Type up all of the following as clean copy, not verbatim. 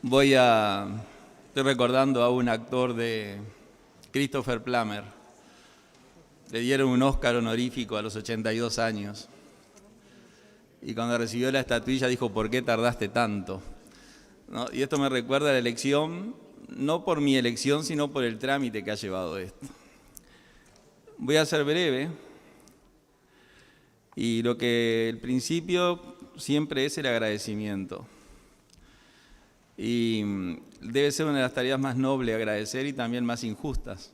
Estoy recordando a un actor de Christopher Plummer. Le dieron un Oscar honorífico a los 82 años. Y cuando recibió la estatuilla dijo, ¿por qué tardaste tanto? ¿No? Y esto me recuerda a la elección, no por mi elección, sino por el trámite que ha llevado esto. Voy a ser breve. Y el principio siempre es el agradecimiento. Y debe ser una de las tareas más nobles agradecer y también más injustas,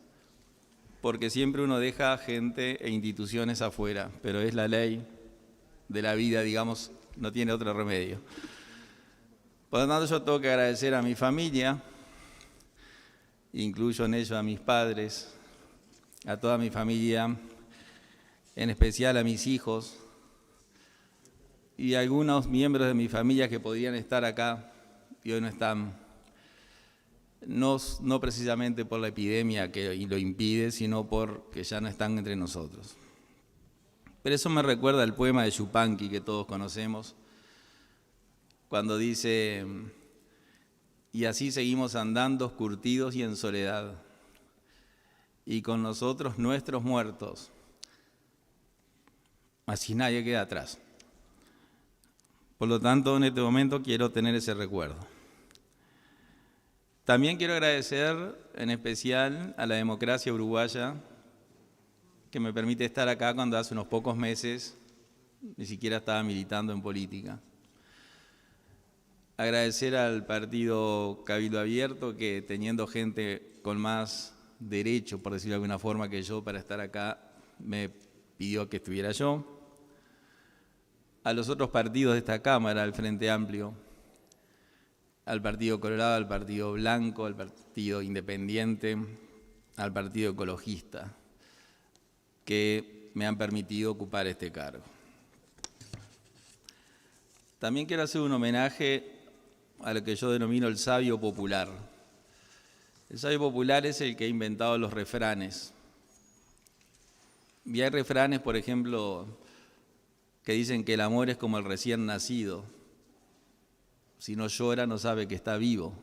porque siempre uno deja gente e instituciones afuera, pero es la ley de la vida, digamos, no tiene otro remedio. Por lo tanto, yo tengo que agradecer a mi familia, incluyo en ello a mis padres, a toda mi familia, en especial a mis hijos y a algunos miembros de mi familia que podrían estar acá y hoy no están, no precisamente por la epidemia que lo impide, sino porque ya no están entre nosotros. Pero eso me recuerda al poema de Yupanqui que todos conocemos, cuando dice, y así seguimos andando curtidos y en soledad, y con nosotros nuestros muertos, así nadie queda atrás. Por lo tanto, en este momento quiero tener ese recuerdo. También quiero agradecer en especial a la democracia uruguaya que me permite estar acá cuando hace unos pocos meses ni siquiera estaba militando en política. Agradecer al partido Cabildo Abierto que teniendo gente con más derecho, por decirlo de alguna forma, que yo para estar acá, me pidió que estuviera yo. A los otros partidos de esta Cámara, al Frente Amplio, al Partido Colorado, al Partido Blanco, al Partido Independiente, al Partido Ecologista, que me han permitido ocupar este cargo. También quiero hacer un homenaje a lo que yo denomino el sabio popular. El sabio popular es el que ha inventado los refranes. Y hay refranes, por ejemplo, que dicen que el amor es como el recién nacido. Si no llora, no sabe que está vivo.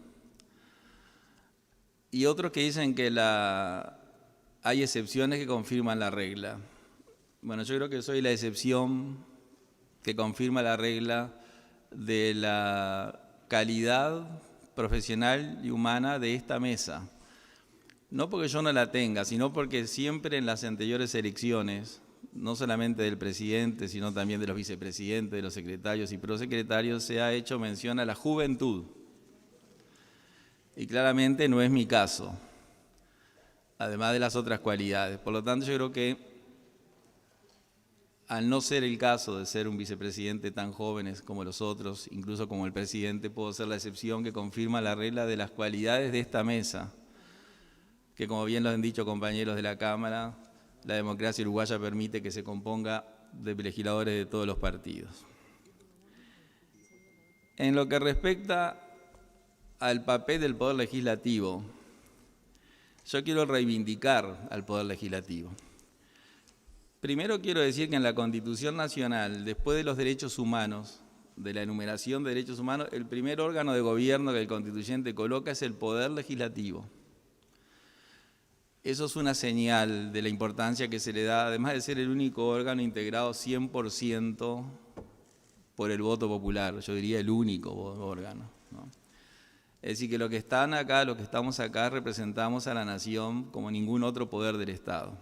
Y otros que dicen que hay excepciones que confirman la regla. Bueno, yo creo que soy la excepción que confirma la regla de la calidad profesional y humana de esta mesa. No porque yo no la tenga, sino porque siempre en las anteriores elecciones, no solamente del presidente, sino también de los vicepresidentes, de los secretarios y prosecretarios, se ha hecho mención a la juventud. Y claramente no es mi caso, además de las otras cualidades. Por lo tanto, yo creo que al no ser el caso de ser un vicepresidente tan jóvenes como los otros, incluso como el presidente, puedo ser la excepción que confirma la regla de las cualidades de esta mesa, que como bien lo han dicho compañeros de la Cámara, la democracia uruguaya permite que se componga de legisladores de todos los partidos. En lo que respecta al papel del Poder Legislativo, yo quiero reivindicar al Poder Legislativo. Primero quiero decir que en la Constitución Nacional, después de los derechos humanos, de la enumeración de derechos humanos, el primer órgano de gobierno que el constituyente coloca es el Poder Legislativo. Eso es una señal de la importancia que se le da, además de ser el único órgano integrado 100% por el voto popular, yo diría el único órgano, ¿no? Es decir, que los que están acá, los que estamos acá, representamos a la nación como ningún otro poder del Estado.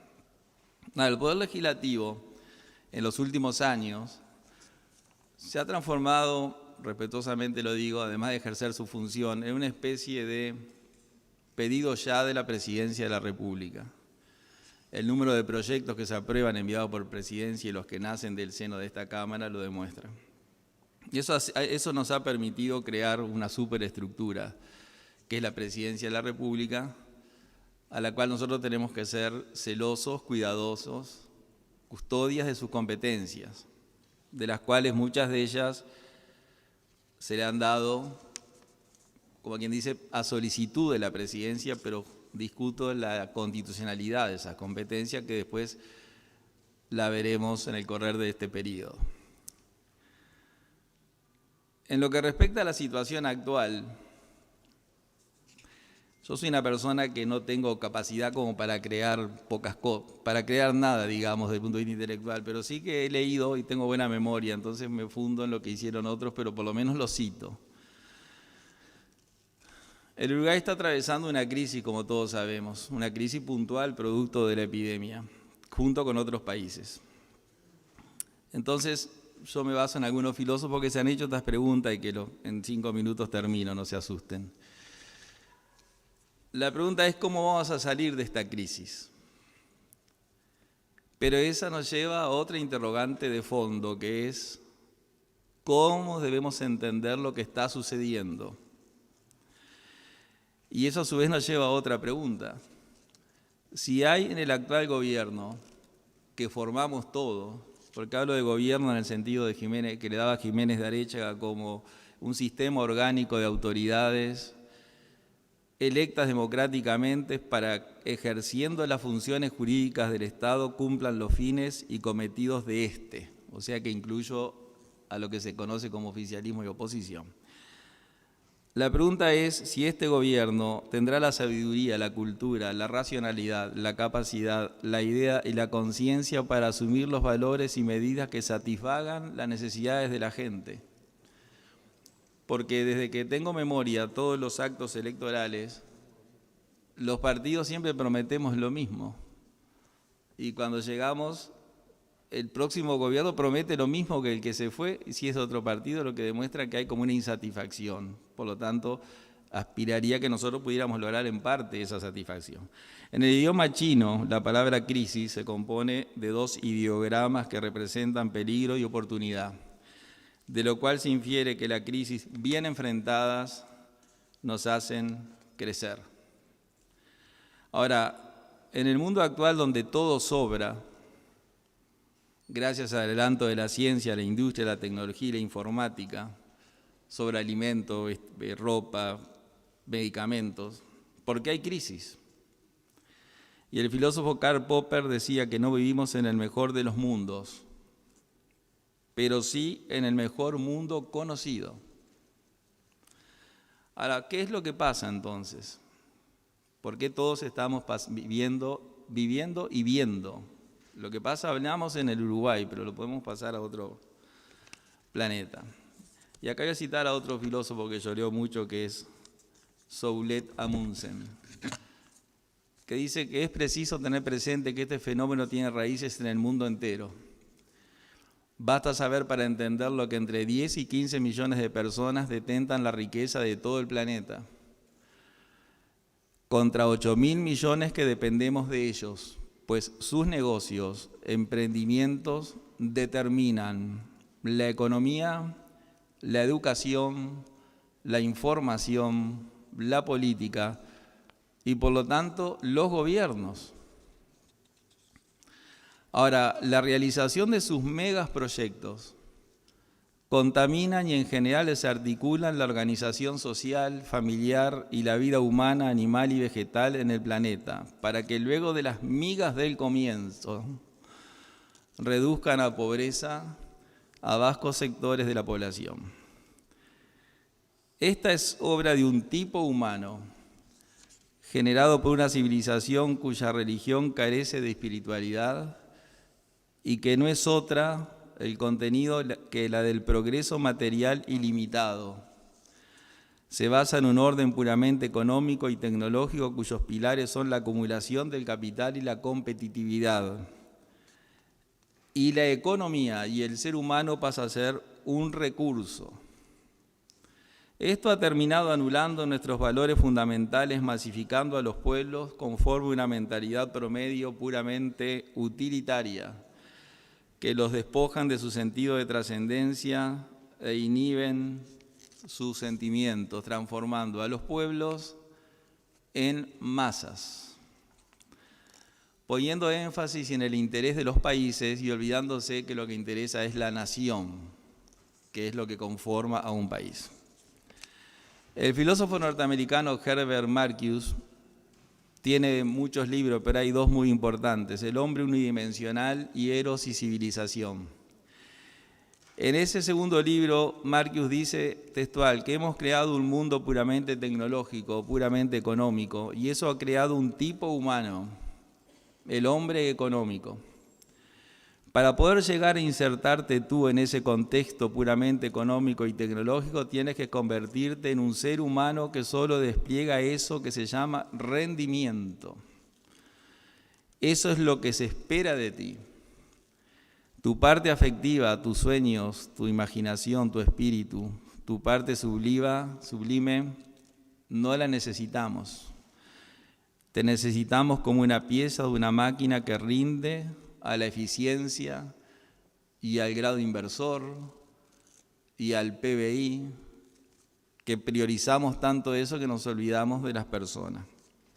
El Poder Legislativo, en los últimos años, se ha transformado, respetuosamente lo digo, además de ejercer su función, en una especie de pedido ya de la Presidencia de la República. El número de proyectos que se aprueban enviados por Presidencia y los que nacen del seno de esta Cámara lo demuestran. Y eso nos ha permitido crear una superestructura, que es la Presidencia de la República, a la cual nosotros tenemos que ser celosos, cuidadosos, custodias de sus competencias, de las cuales muchas de ellas se le han dado, como quien dice, a solicitud de la Presidencia, pero discuto la constitucionalidad de esas competencias que después la veremos en el correr de este periodo. En lo que respecta a la situación actual, Yo soy una persona que no tengo capacidad como para crear para crear nada, digamos, desde el punto de vista intelectual, pero sí que he leído y tengo buena memoria, entonces me fundo en lo que hicieron otros, pero por lo menos lo cito. El Uruguay está atravesando una crisis, como todos sabemos, una crisis puntual producto de la epidemia, junto con otros países. Entonces, yo me baso en algunos filósofos que se han hecho estas preguntas y que en 5 minutos termino, no se asusten. La pregunta es cómo vamos a salir de esta crisis. Pero esa nos lleva a otra interrogante de fondo, que es cómo debemos entender lo que está sucediendo. Y eso a su vez nos lleva a otra pregunta. Si hay en el actual gobierno, que formamos todos, porque hablo de gobierno en el sentido de Jiménez, que le daba Jiménez de Arechaga como un sistema orgánico de autoridades electas democráticamente para, ejerciendo las funciones jurídicas del Estado, cumplan los fines y cometidos de éste, o sea que incluyo a lo que se conoce como oficialismo y oposición. La pregunta es si este gobierno tendrá la sabiduría, la cultura, la racionalidad, la capacidad, la idea y la conciencia para asumir los valores y medidas que satisfagan las necesidades de la gente. Porque desde que tengo memoria, todos los actos electorales, los partidos siempre prometemos lo mismo. Y cuando llegamos, el próximo gobierno promete lo mismo que el que se fue, y si es otro partido, lo que demuestra que hay como una insatisfacción. Por lo tanto, aspiraría que nosotros pudiéramos lograr en parte esa satisfacción. En el idioma chino, la palabra crisis se compone de 2 ideogramas que representan peligro y oportunidad, de lo cual se infiere que la crisis bien enfrentadas nos hacen crecer. Ahora, en el mundo actual donde todo sobra, gracias al adelanto de la ciencia, la industria, la tecnología y la informática, sobre alimentos, ropa, medicamentos, ¿por qué hay crisis? Y el filósofo Karl Popper decía que no vivimos en el mejor de los mundos, pero sí en el mejor mundo conocido. Ahora, ¿qué es lo que pasa entonces? ¿Por qué todos estamos viviendo y viendo? Lo que pasa, hablamos en el Uruguay, pero lo podemos pasar a otro planeta. Y acá voy a citar a otro filósofo que yo leo mucho, que es Soulette Amundsen, que dice que es preciso tener presente que este fenómeno tiene raíces en el mundo entero. Basta saber para entenderlo que entre 10 y 15 millones de personas detentan la riqueza de todo el planeta, contra 8.000 millones que dependemos de ellos, pues sus negocios, emprendimientos determinan la economía, la educación, la información, la política y por lo tanto los gobiernos. Ahora, la realización de sus megaproyectos contaminan y en general desarticulan la organización social, familiar y la vida humana, animal y vegetal en el planeta, para que luego de las migas del comienzo reduzcan a pobreza a vastos sectores de la población. Esta es obra de un tipo humano, generado por una civilización cuya religión carece de espiritualidad y que no es otra el contenido que la del progreso material ilimitado. Se basa en un orden puramente económico y tecnológico cuyos pilares son la acumulación del capital y la competitividad. Y la economía y el ser humano pasa a ser un recurso. Esto ha terminado anulando nuestros valores fundamentales, masificando a los pueblos conforme una mentalidad promedio puramente utilitaria, que los despojan de su sentido de trascendencia e inhiben sus sentimientos, transformando a los pueblos en masas, poniendo énfasis en el interés de los países y olvidándose que lo que interesa es la nación, que es lo que conforma a un país. El filósofo norteamericano Herbert Marcuse tiene muchos libros, pero hay 2 muy importantes: El hombre unidimensional y Eros y civilización. En ese segundo libro, Marcuse dice textual que hemos creado un mundo puramente tecnológico, puramente económico, y eso ha creado un tipo humano, el hombre económico. Para poder llegar a insertarte tú en ese contexto puramente económico y tecnológico, tienes que convertirte en un ser humano que solo despliega eso que se llama rendimiento. Eso es lo que se espera de ti. Tu parte afectiva, tus sueños, tu imaginación, tu espíritu, tu parte sublime, no la necesitamos. Te necesitamos como una pieza de una máquina que rinde a la eficiencia y al grado inversor y al PBI, que priorizamos tanto eso que nos olvidamos de las personas.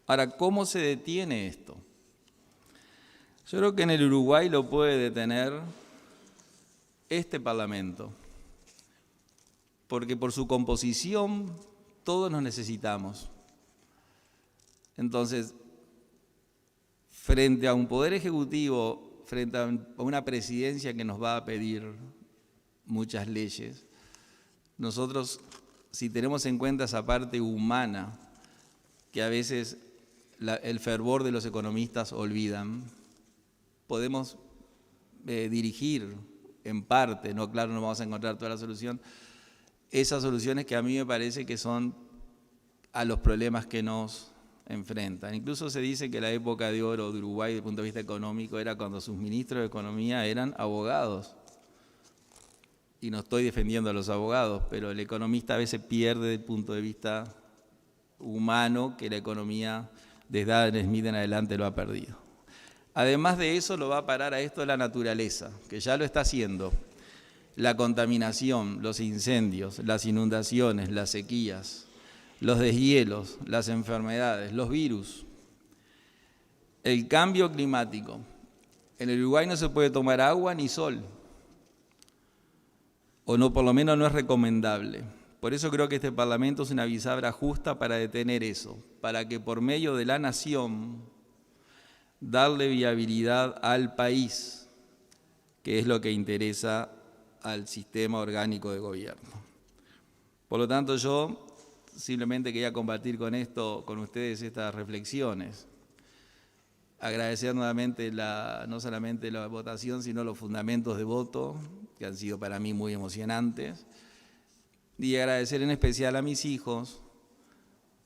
Ahora, ¿cómo se detiene esto? Yo creo que en el Uruguay lo puede detener este Parlamento, porque por su composición todos nos necesitamos. Entonces, frente a un poder ejecutivo, frente a una presidencia que nos va a pedir muchas leyes, nosotros, si tenemos en cuenta esa parte humana que a veces el fervor de los economistas olvidan, podemos dirigir en parte, no, claro, no vamos a encontrar toda la solución, esas soluciones que a mí me parece que son a los problemas que nos enfrentan. Incluso se dice que la época de oro de Uruguay, desde el punto de vista económico, era cuando sus ministros de Economía eran abogados. Y no estoy defendiendo a los abogados, pero el economista a veces pierde desde el punto de vista humano que la economía desde Adam Smith en adelante lo ha perdido. Además de eso, lo va a parar a esto la naturaleza, que ya lo está haciendo. La contaminación, los incendios, las inundaciones, las sequías, los deshielos, las enfermedades, los virus, el cambio climático. En el Uruguay no se puede tomar agua ni sol, o no, por lo menos no es recomendable. Por eso creo que este Parlamento es una bisagra justa para detener eso, para que por medio de la nación darle viabilidad al país, que es lo que interesa al sistema orgánico de gobierno. Por lo tanto, yo simplemente quería compartir con esto, con ustedes estas reflexiones. Agradecer nuevamente no solamente la votación, sino los fundamentos de voto, que han sido para mí muy emocionantes. Y agradecer en especial a mis hijos,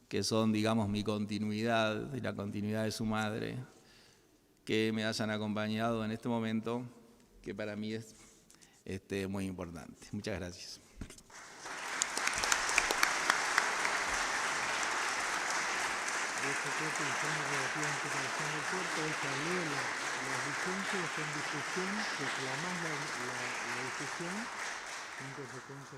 que son, digamos, mi continuidad y la continuidad de su madre, que me hayan acompañado en este momento, que para mí es muy importante. Muchas gracias. Decreto informe relativo a la integración del cuerpo, esta ley, las licencias en discusión, reclamás la discusión en consecuencia.